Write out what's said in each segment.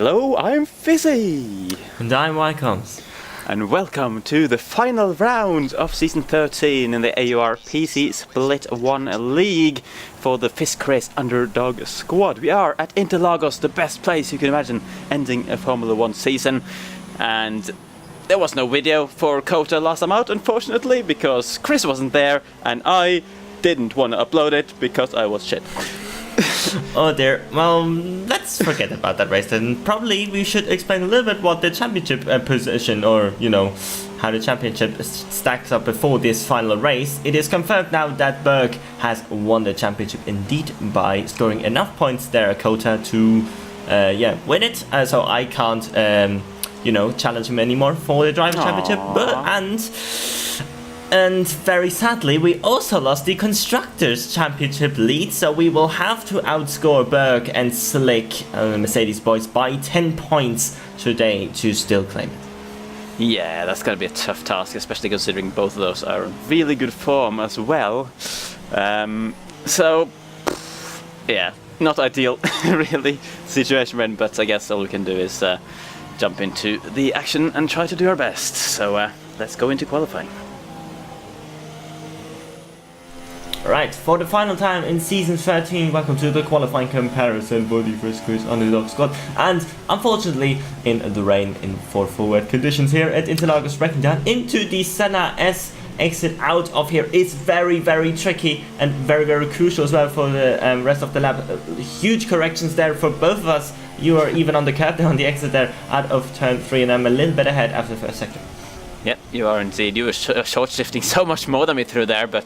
Hello, I'm Fizzy! And I'm Ycoms. And welcome to the final round of Season 13 in the AOR PC Split 1 League for the FisChris Underdog Squad. We are at Interlagos, the best place you can imagine, ending a Formula 1 season. And there was no video for Kota last time out, unfortunately, because Chris wasn't there and I didn't want to upload it because I was shit. Oh dear, well, let's forget about that race then. Probably we should explain a little bit what the championship position, or, you know, how the championship stacks up before this final race. It is confirmed now that Berg has won the championship indeed by scoring enough points there, Kota, to win it. So I can't, challenge him anymore for the driver championship. And very sadly, we also lost the Constructors' Championship lead, so we will have to outscore Berg and Slick, Mercedes boys, by 10 points today to still claim it. Yeah, that's going to be a tough task, especially considering both of those are in really good form as well. Not ideal, really, situation we're in, but I guess all we can do is jump into the action and try to do our best. So let's go into qualifying. Right, for the final time in Season 13, welcome to the qualifying comparison for the FisChris Underdog Squad. And unfortunately, in the rain, in forward conditions here at Interlagos, breaking down into the Senna S exit out of here is very, very tricky and very, very crucial as well for the rest of the lap. Huge corrections there for both of us. You are even on the curb there on the exit there out of turn 3, and I'm a little bit ahead after the first sector. Yep, you are indeed. You were short shifting so much more than me through there, but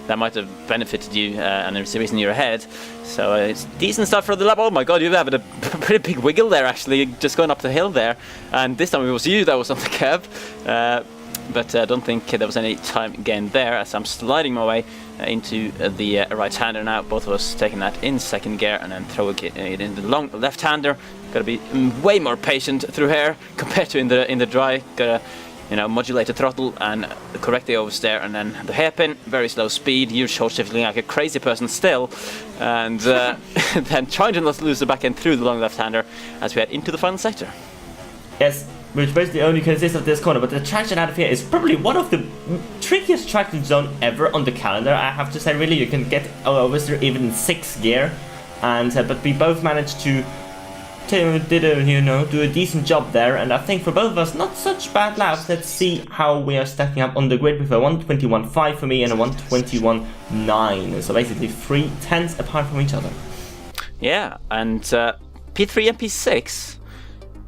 that might have benefited you, and there's the reason you're ahead. So it's decent stuff for the lap. Oh my god, you've had a pretty big wiggle there, actually, just going up the hill there. And this time it was you that was on the curb. But I don't think there was any time gained there, as I'm sliding my way into the right-hander now. Both of us taking that in second gear and then throwing it in the long left-hander. Got to be way more patient through here compared to in the dry. Got to modulate the throttle and correct the oversteer, and then the hairpin, very slow speed. You're short shifting like a crazy person still, and then trying to not lose the back end through the long left-hander as we head into the final sector. Yes, which basically only consists of this corner, but the traction out of here is probably one of the trickiest traction zone ever on the calendar. I have to say, really, you can get oversteer even in 6th gear, and but we both managed to do a decent job there, and I think for both of us, not such bad laps. Let's see how we are stacking up on the grid with a 121.5 for me and a 121.9. So basically 3 tenths apart from each other. Yeah, and P3 and P6,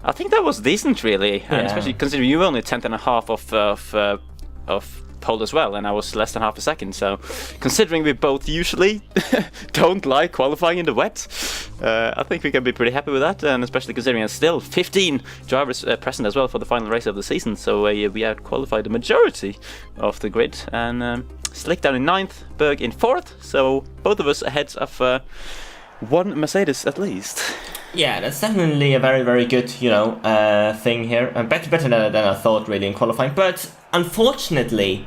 I think that was decent, really, and especially considering you were only a tenth and a half of pole as well, and I was less than half a second. So considering we both usually don't like qualifying in the wet, I think we can be pretty happy with that, and especially considering there's still 15 drivers present as well for the final race of the season. So we out qualified the majority of the grid, and Slick down in 9th, Berg in 4th, so both of us ahead of one Mercedes at least. Yeah, that's definitely a very, very good, thing here. Better than I thought, really, in qualifying. But unfortunately,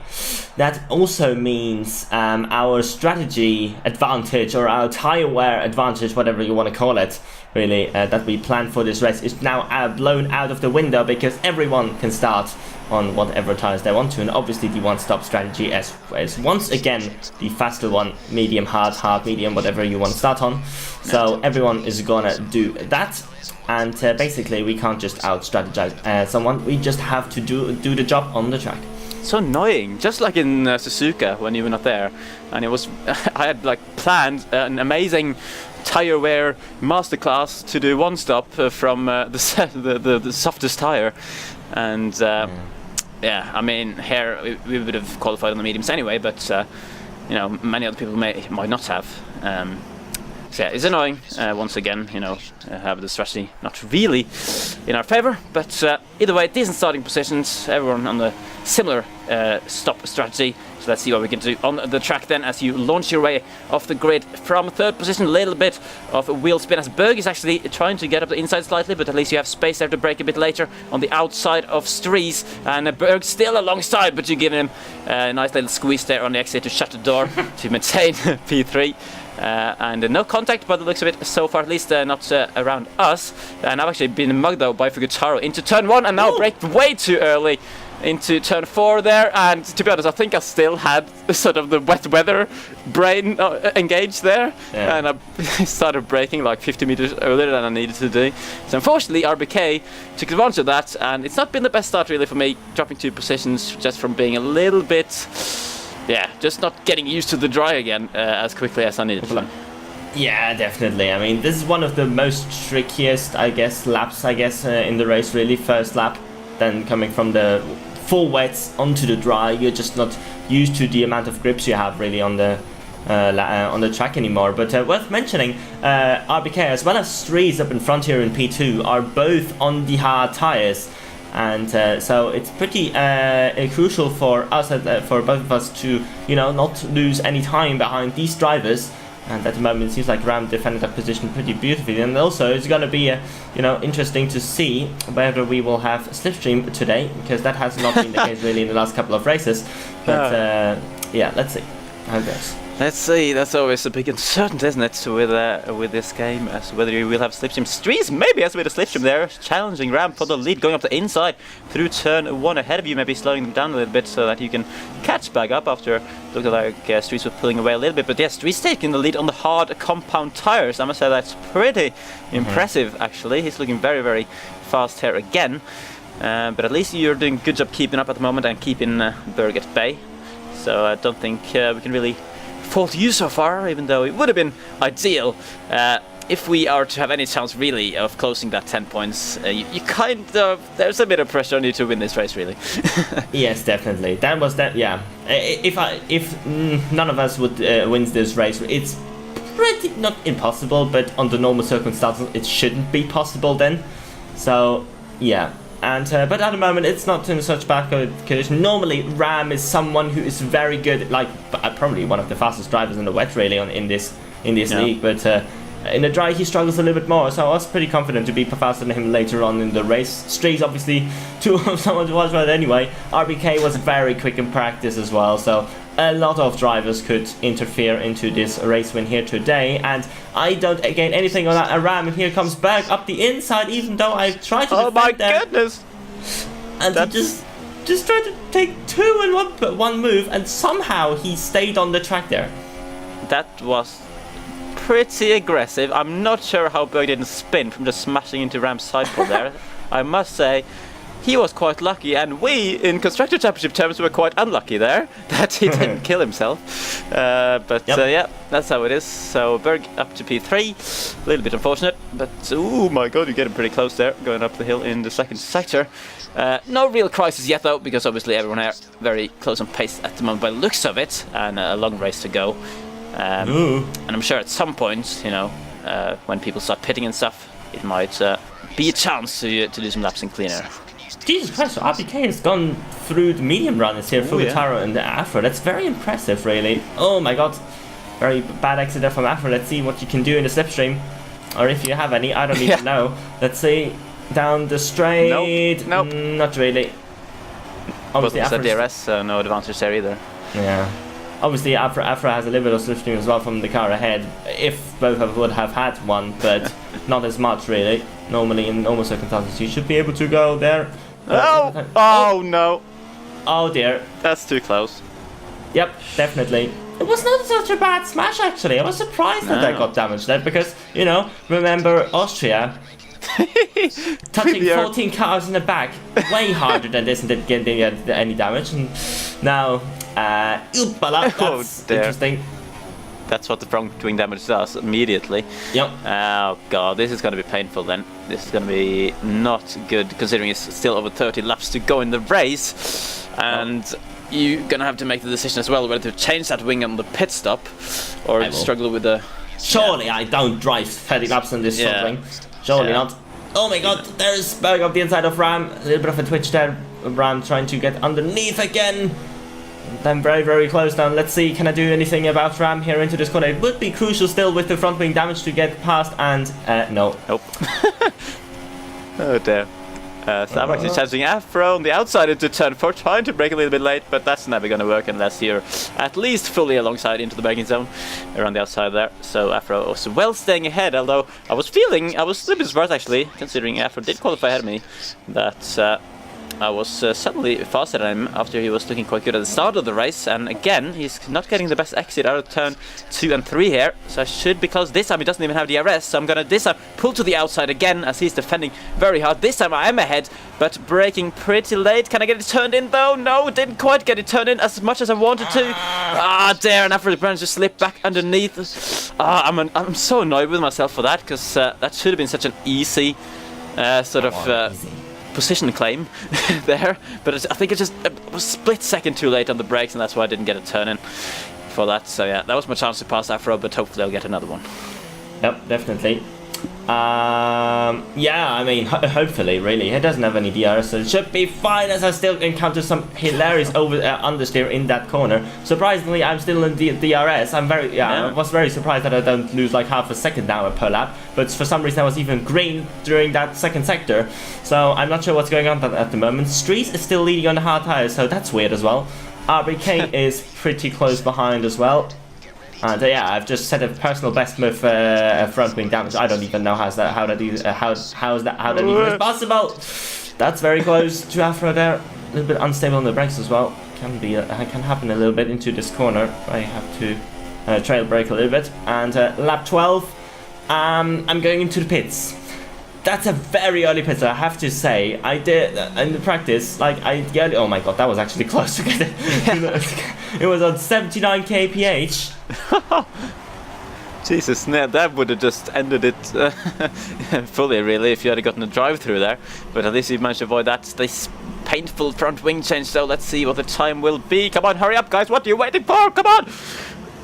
that also means our strategy advantage, or our tyre wear advantage, whatever you want to call it, really, that we planned for this race is now blown out of the window, because everyone can start on whatever tyres they want to, and obviously the one-stop strategy as once again the faster one, medium, hard, medium, whatever you want to start on. So everyone is gonna do that, and basically we can't just out-strategize someone, we just have to do the job on the track. So annoying, just like in Suzuka when you were not there, and it was I had planned an amazing tire wear masterclass to do one stop from the softest tire, and I mean, here we would have qualified on the mediums anyway, but many other people might not have. So yeah, it's annoying. Once again, have the strategy not really in our favour, but either way, decent starting positions. Everyone on the similar stop strategy. So let's see what we can do on the track then as you launch your way off the grid from 3rd position. A little bit of a wheel spin as Berg is actually trying to get up the inside slightly, but at least you have space there to brake a bit later on the outside of Stries. And Berg still alongside, but you're giving him a nice little squeeze there on the exit to shut the door to maintain P3. and no contact by the looks of it so far, at least not around us. And I've actually been mugged though by Fugitaro into turn 1 and now braked way too early into turn 4 there. And to be honest, I think I still had sort of the wet weather brain engaged there, and I started braking like 50 meters earlier than I needed to do. So unfortunately RBK took advantage of that, and it's not been the best start really for me, dropping 2 positions just from being a little bit, just not getting used to the dry again as quickly as I needed to. Yeah, definitely. I mean, this is one of the most trickiest, laps, in the race, really. First lap, then coming from the full wets onto the dry, you're just not used to the amount of grips you have, really, on the track anymore. But worth mentioning, RBK as well as Strees up in front here in P2 are both on the hard tires. And so it's pretty crucial for us, for both of us to, not lose any time behind these drivers. And at the moment, it seems like Ram defended that position pretty beautifully. And also, it's going to be, interesting to see whether we will have Slipstream today, because that has not been the case really in the last couple of races. But let's see how it goes. Let's see, that's always a big uncertainty, isn't it, with this game, as whether you will have Slipstream. Strees maybe has a bit of Slipstream there, challenging Ram for the lead, going up the inside through turn 1 ahead of you, maybe slowing them down a little bit so that you can catch back up after it looked like Strees was pulling away a little bit. But yes, Strees taking the lead on the hard compound tires. I must say that's pretty impressive, actually. He's looking very, very fast here again. But at least you're doing a good job keeping up at the moment and keeping Berg at bay. So I don't think we can really fault you so far, even though it would have been ideal if we are to have any chance really of closing that 10 points. You kind of, there's a bit of pressure on you to win this race, really. Yes, definitely. That was that. Yeah. If none of us would wins this race, it's pretty not impossible, but under normal circumstances, it shouldn't be possible then. So yeah. And but at the moment, it's not in such bad condition. Normally, Ram is someone who is very good, like probably one of the fastest drivers in the wet, really, in this league. But in the dry, he struggles a little bit more. So I was pretty confident to be faster than him later on in the race. Streets, obviously, someone to watch. But anyway, RBK was very quick in practice as well. So a lot of drivers could interfere into this race win here today, and I don't gain anything on that. Ram, and here comes Berg up the inside, even though I tried to defend there. Goodness! And he just tried to take 2 in one move, and somehow he stayed on the track there. That was pretty aggressive. I'm not sure how Berg didn't spin from just smashing into Ram's sidepod there. I must say, he was quite lucky, and we, in Constructor Championship terms, were quite unlucky there that he didn't kill himself. But yeah, that's how it is. So Berg up to P3, a little bit unfortunate, but oh my god, you're getting pretty close there, going up the hill in the second sector. No real crisis yet though, because obviously everyone here very close on pace at the moment by the looks of it, and a long race to go. And I'm sure at some point, when people start pitting and stuff, it might be a chance to do some laps in clean air. Jesus Christ, so RBK has gone through the medium runners here, Fugitaro and the Afro. That's very impressive, really. Oh my god. Very bad exit there from Afro. Let's see what you can do in the slipstream. Or if you have any, I don't even know. Let's see. Down the straight. Nope. Not really. Obviously, Afro DRS, so no advantage there either. Yeah. Obviously, Afro has a little bit of slipstream as well from the car ahead, if both of us would have had one, but not as much, really. Normally, in normal circumstances, you should be able to go there. Oh no! Oh dear. That's too close. Yep, definitely. It was not such a bad smash, actually. I was surprised that I got damaged there, because, remember Austria touching 14 cars in the back, way harder than this and didn't get any damage. And now, that's interesting. That's what the front wing damage does immediately. Yep. Oh god, this is going to be painful then. This is going to be not good, considering it's still over 30 laps to go in the race. And you're going to have to make the decision as well whether to change that wing on the pit stop or struggle with the... Surely I don't drive 30 laps in this wing. Surely not. Oh my god, there's Berg up the inside of Ram. A little bit of a twitch there. Ram trying to get underneath again. I'm very, very close down. Let's see, can I do anything about Ram here into this corner? It would be crucial still with the front wing damage to get past, and no. Nope. Oh dear. So I'm actually challenging Afro on the outside into turn 4, trying to brake a little bit late, but that's never going to work unless you're at least fully alongside into the braking zone around the outside there. So Afro was well staying ahead, although I was a little bit surprised actually, considering Afro did qualify ahead of me, that I was suddenly faster than him after he was looking quite good at the start of the race, and again he's not getting the best exit out of turn 2 and 3 here, so I should, because this time he doesn't even have DRS, so I'm gonna this time pull to the outside again as he's defending very hard. This time I am ahead, but braking pretty late. Can I get it turned in though? No, didn't quite get it turned in as much as I wanted to. There, and after the branch just slipped back underneath. I'm so annoyed with myself for that, because that should have been such an easy position claim there, but I think it just was a split second too late on the brakes, and that's why I didn't get a turn in for that. So yeah, that was my chance to pass Afro, but hopefully I'll get another one. Yep, definitely. Yeah, I mean, hopefully, really. He doesn't have any DRS, so it should be fine, as I still encounter some hilarious understeer in that corner. Surprisingly, I'm still in DRS. I was very surprised that I don't lose like half a second now per lap, but for some reason I was even green during that second sector, so I'm not sure what's going on at the moment. Streets is still leading on the hard tires, so that's weird as well. RBK is pretty close behind as well. And yeah, I've just set a personal best with front wing damage. I don't even know how that even is possible. That's very close to Afro there. A little bit unstable on the brakes as well. Can happen a little bit into this corner. I have to trail brake a little bit. And lap 12, I'm going into the pits. That's a very early pit, I have to say. I did in the practice, oh my god, that was actually close to get it. It was on 79 kph. Jesus, that would have just ended it fully, really, if you had gotten a drive-through there. But at least you managed to avoid that. This painful front wing change, so let's see what the time will be. Come on, hurry up, guys, what are you waiting for? Come on!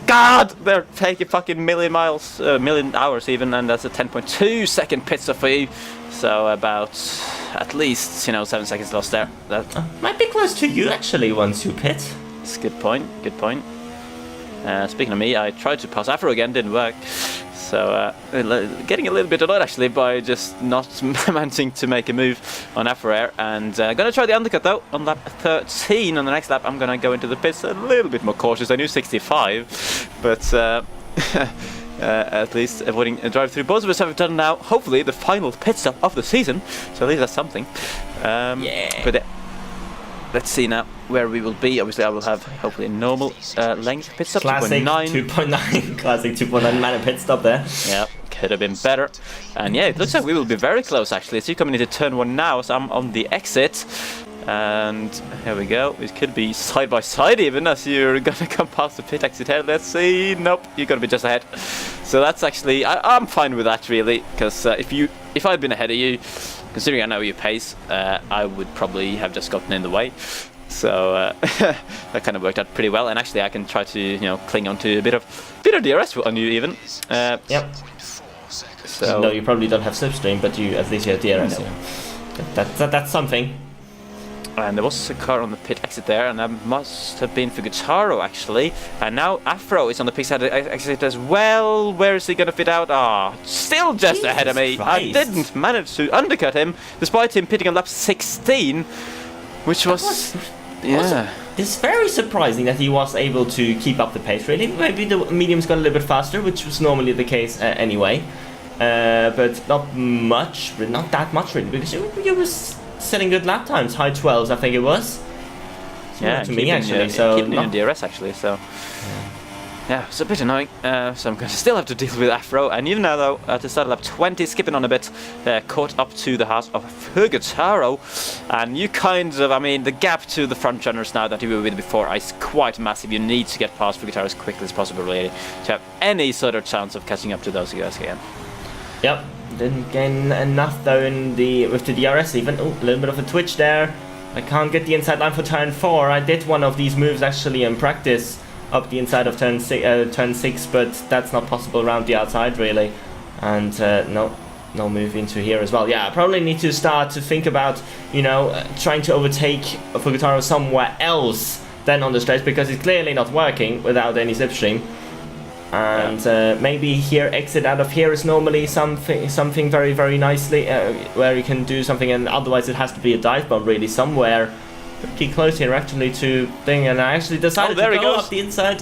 God, they're taking fucking million hours even, and that's a 10.2 second pit stop for you. So about at least 7 seconds lost there. That might be close to you actually once you pit. That's a good point. Good point. Speaking of me, I tried to pass Afro again, didn't work. So getting a little bit annoyed actually by just not managing to make a move on Afro Air, and gonna try the undercut though on lap 13. On the next lap I'm gonna go into the pits a little bit more cautious. I knew 65, but at least avoiding a drive through. Both of us have done now hopefully the final pit stop of the season, so at least that's something. But let's see now where we will be. Obviously I will have hopefully a normal length pit stop. Classic 2.9 classic 2.9 minute pit stop there. Yeah, could have been better. And yeah, it looks like we will be very close actually. So you're coming into turn 1 now, so I'm on the exit. And here we go. It could be side by side even as you're gonna come past the pit exit here. Let's see. Nope, you're gonna be just ahead. So that's actually I'm fine with that really, because if I'd been ahead of you, considering I know your pace, I would probably have just gotten in the way. So that kind of worked out pretty well, and actually I can try to cling on to a bit of DRS on you even. Yep. So no, you probably don't have slipstream, but you at least you have DRS. No. That's something. And there was a car on the pit exit there, and that must have been for Guitaro actually. And now Afro is on the pit side exit as well. Where is he going to fit out? Still just ahead of me. Christ. I didn't manage to undercut him, despite him pitting on lap 16, which was it's very surprising that he was able to keep up the pace. Really, maybe the mediums got a little bit faster, which was normally the case anyway. But not that much really, because you was setting good lap times, high 12s I think it was. Yeah, to me actually. So keeping in DRS actually. So yeah, it's a bit annoying. So I'm going to still have to deal with Afro, and even now though at the start of lap 20, skipping on a bit, caught up to the heart of Guitaro, and you the gap to the front runners now that you were with before is quite massive. You need to get past Guitaro as quickly as possible really to have any sort of chance of catching up to those guys again. Yep. Didn't gain enough though with the DRS even. Oh, a little bit of a twitch there. I can't get the inside line for turn 4. I did one of these moves actually in practice up the inside of turn 6, but that's not possible around the outside really. And no move into here as well. Yeah, I probably need to start to think about trying to overtake Guitaro somewhere else than on the stretch, because it's clearly not working without any slipstream. And maybe here, exit out of here is normally something very, very nicely, where you can do something, and otherwise it has to be a dive bomb really somewhere pretty close here actually to thing, and I actually decided to go up the inside.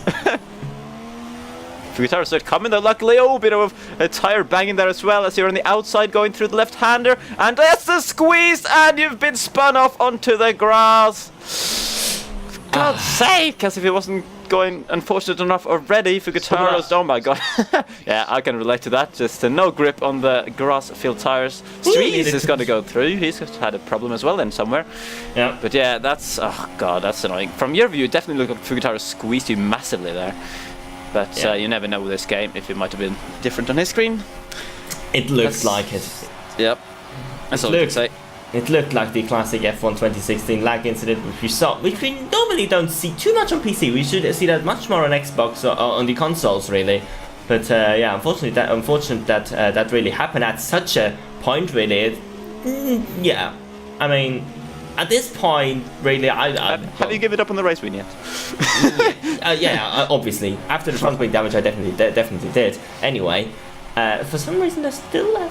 FisChris started coming though, luckily. Oh, bit of a tire banging there as well as you're on the outside going through the left-hander, and that's the squeeze, and you've been spun off onto the grass. For God's sake, as if it wasn't going unfortunate enough already. FisChris, oh my god. Yeah, I can relate to that. Just no grip on the grass-filled tires. Streets is going to go through. He's had a problem as well then somewhere. Yeah. But yeah, that's, oh god, that's annoying. From your view, it definitely looked like FisChris squeezed you massively there. But you never know with this game if it might have been different on his screen. It looks like it. Yep. That's all I can say. It looked like the classic F1 2016 lag incident, which we normally don't see too much on PC. We should see that much more on Xbox or on the consoles, really. But yeah, unfortunate that that really happened at such a point, really. Yeah, I mean, at this point, really, have you given up on the race win yet? Yeah, obviously. After the front wing damage, I definitely did. Anyway, for some reason, there's still a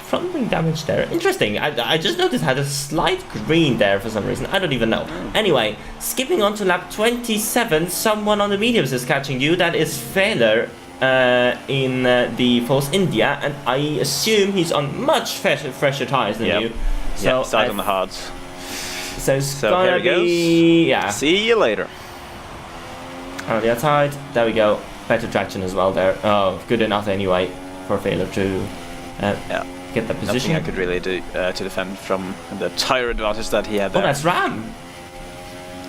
front wing damage there. Interesting. I just noticed it had a slight green there for some reason. I don't even know. Anyway, skipping on to lap 27, someone on the mediums is catching you. That is Failer in the Force India, and I assume he's on much fresher tires than you. So side on the hards. So it's gonna be... Yeah. See you later. On the outside, there we go. Better traction as well there. Oh, good enough anyway for Failer to get that position. Nothing I could really do to defend from the tire advantage that he had there. Oh, that's Ram.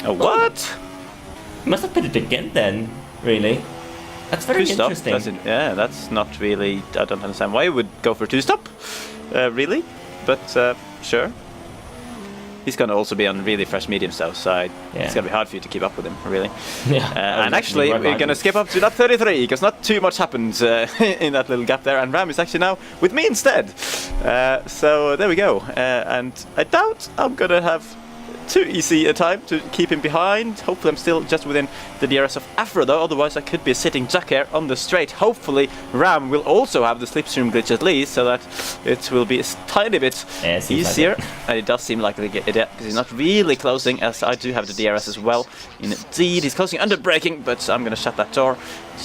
Oh, what? He must have put it again then, really. That's very interesting. That's not really... I don't understand why he would go for two-stop, really. But, sure. He's going to also be on really fresh mediums though, so it's going to be hard for you to keep up with him, really. Yeah. And actually, we're going to skip up to lap 33, because not too much happened in that little gap there, and Ram is actually now with me instead. So there we go. And I doubt I'm going to have too easy a time to keep him behind. Hopefully I'm still just within the DRS of Afro though, otherwise I could be a sitting duck here on the straight. Hopefully Ram will also have the slipstream glitch at least, so that it will be a tiny bit easier. Like and it does seem like it, because he's not really closing, as I do have the DRS as well. Indeed, he's closing under braking, but I'm going to shut that door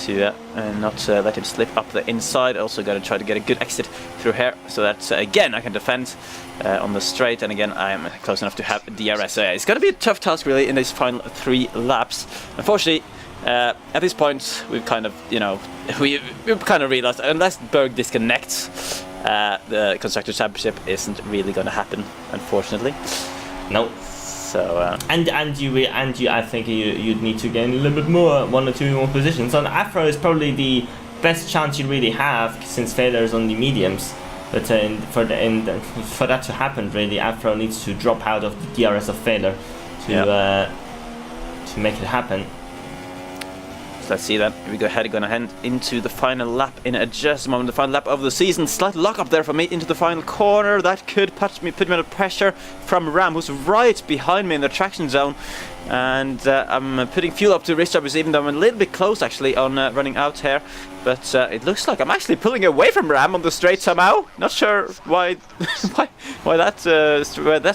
to not let him slip up the inside. Also going to try to get a good exit through here, so that again I can defend on the straight, and again I am close enough to have DRS. So yeah, it's going to be a tough task really in these final 3 laps. Unfortunately, at this point we've kind of, we've kind of realized unless Berg disconnects, the Constructors' Championship isn't really going to happen, unfortunately. No. So and you I think you'd need to gain a little bit more, 1 or 2 more positions. And Afro is probably the best chance you really have, since Failer is on the mediums. But for that to happen, really, Afro needs to drop out of the DRS of Failer to make it happen. So let's see that. We go ahead, gonna head into the final lap in just a moment. The final lap of the season. Slight lock up there for me into the final corner. That could put me under pressure from Ram, who's right behind me in the traction zone. And I'm putting fuel up to wrist jobbers, even though I'm a little bit close actually on running out here. But it looks like I'm actually pulling away from Ram on the straight somehow. Not sure why where that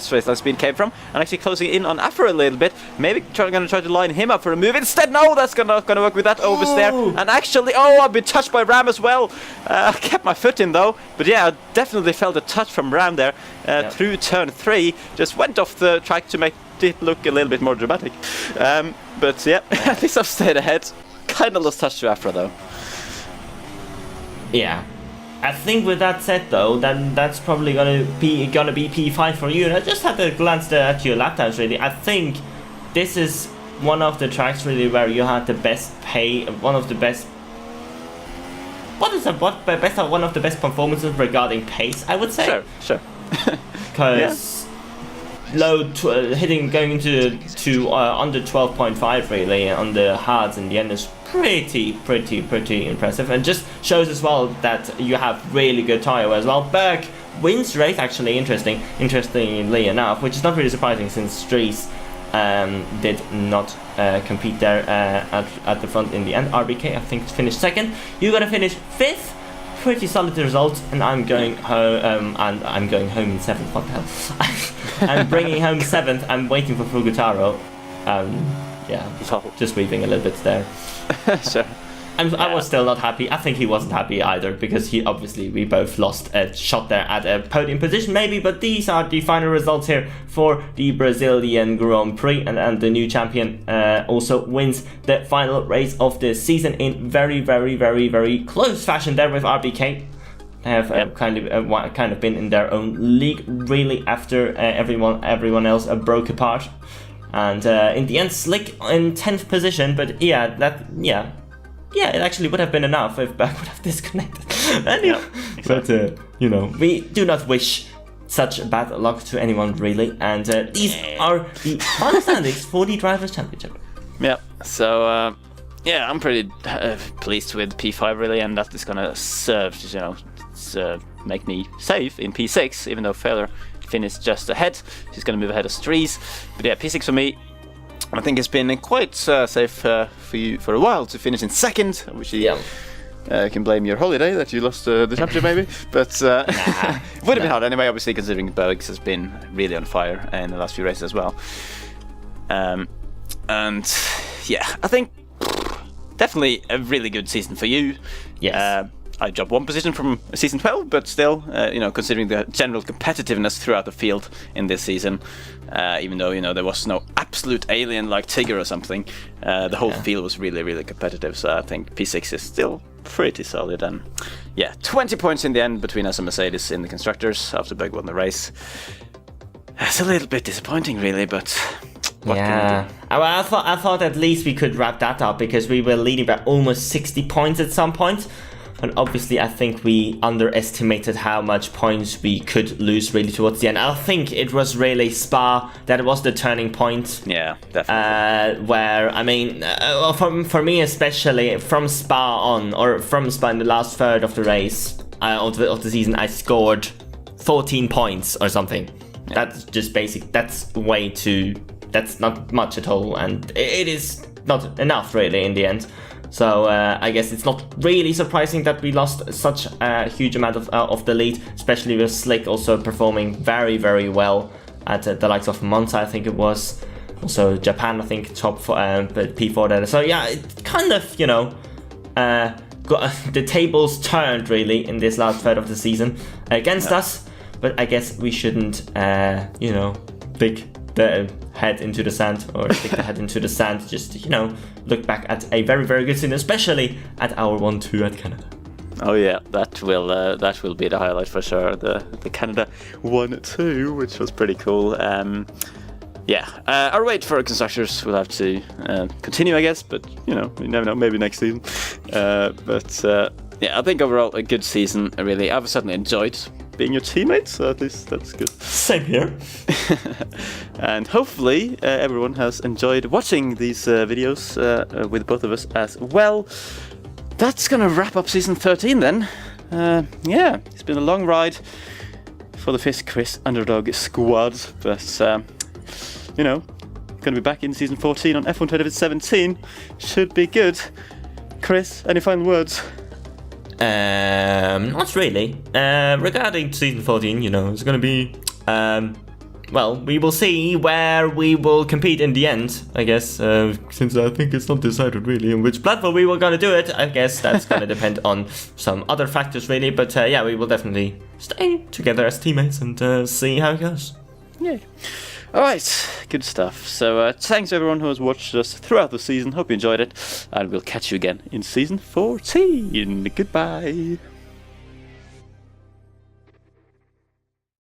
straight line speed came from. And actually closing in on Afro a little bit. Maybe going to try to line him up for a move. Instead, no, that's not going to work with that oversteer. And actually, I've been touched by Ram as well. I kept my foot in though. But yeah, I definitely felt a touch from Ram there through turn 3. Just went off the track to make it look a little bit more dramatic. But yeah, at least I've stayed ahead. Kind of lost touch to Afro though. Yeah, I think with that said though, then that's probably gonna be P5 for you. And I just had to glance at your lap times really. I think this is one of the tracks really where you had the best one of the best performances regarding pace, I would say. Sure. Because going into under 12.5 really on the hards in the end is pretty impressive, and just shows as well that you have really good tyre as well. Berg wins race actually, interestingly enough, which is not really surprising since Dries did not compete there at the front in the end. RBK, I think, finished second. You gotta finish fifth. Pretty solid result, and I'm going home. And I'm going home in seventh. What the hell? I'm bringing home seventh. I'm waiting for Fugutaro. Just weaving a little bit there. Sure. I was still not happy. I think he wasn't happy either, because we both lost a shot there at a podium position maybe, but these are the final results here for the Brazilian Grand Prix, and the new champion also wins the final race of the season in very, very, very, very close fashion there with RBK. They have kind of been in their own league really after everyone else broke apart, and in the end Slick in 10th position, but it actually would have been enough if Berg would have disconnected. Anyway, exactly. But we do not wish such bad luck to anyone really, and these are the final standings for the Drivers' Championship. Yeah, so I'm pretty pleased with P5 really, and that is gonna serve to make me safe in P6, even though Fowler finished just ahead. She's gonna move ahead of Strees, but yeah, P6 for me. I think it's been quite safe for you for a while to finish in second, which you can blame your holiday that you lost the championship maybe, but it would have been hard anyway, obviously, considering Bergs has been really on fire in the last few races as well. And yeah, I think definitely a really good season for you. Yes. I dropped one position from season 12, but still, considering the general competitiveness throughout the field in this season, even though, there was no absolute alien like Tigger or something, the whole field was really, really competitive. So I think P6 is still pretty solid. And 20 points in the end between us and Mercedes in the constructors after Berg won the race. It's a little bit disappointing, really, but what can we do? I thought at least we could wrap that up, because we were leading by almost 60 points at some point. And obviously, I think we underestimated how much points we could lose really towards the end. I think it was really Spa that was the turning point. Yeah, definitely. Where, for me especially, from Spa in the last third of the race, of the season, I scored 14 points or something. Yeah. That's just basic. That's not much at all. And it is not enough, really, in the end. So I guess it's not really surprising that we lost such a huge amount of the lead, especially with Slick also performing very, very well at the likes of Monza, I think it was. Also Japan, I think, top P4 there. So yeah, it kind of, got the tables turned really in this last third of the season against us. But I guess we shouldn't, stick the head into the sand, or stick the head into the sand. Just, look back at a very, very good season, especially at our 1-2 at Canada. Oh yeah, that will be the highlight for sure. The Canada 1-2, which was pretty cool. Our wait for constructors will have to continue, I guess. But we never know. Maybe next season. I think overall a good season. Really, I've certainly enjoyed being your teammate, so at least that's good. Same here. And hopefully everyone has enjoyed watching these videos with both of us as well. That's gonna wrap up season 13 then. It's been a long ride for the FisChris underdog squad, but gonna be back in season 14 on F1 2017. Should be good. Chris, any final words? Not really. Regarding season 14, it's gonna be, we will see where we will compete in the end, I guess, since I think it's not decided really on which platform we were gonna do it. I guess that's gonna depend on some other factors really, but we will definitely stay together as teammates and see how it goes. Yeah. Alright, good stuff. So thanks everyone who has watched us throughout the season. Hope you enjoyed it, and we'll catch you again in season 14. Goodbye.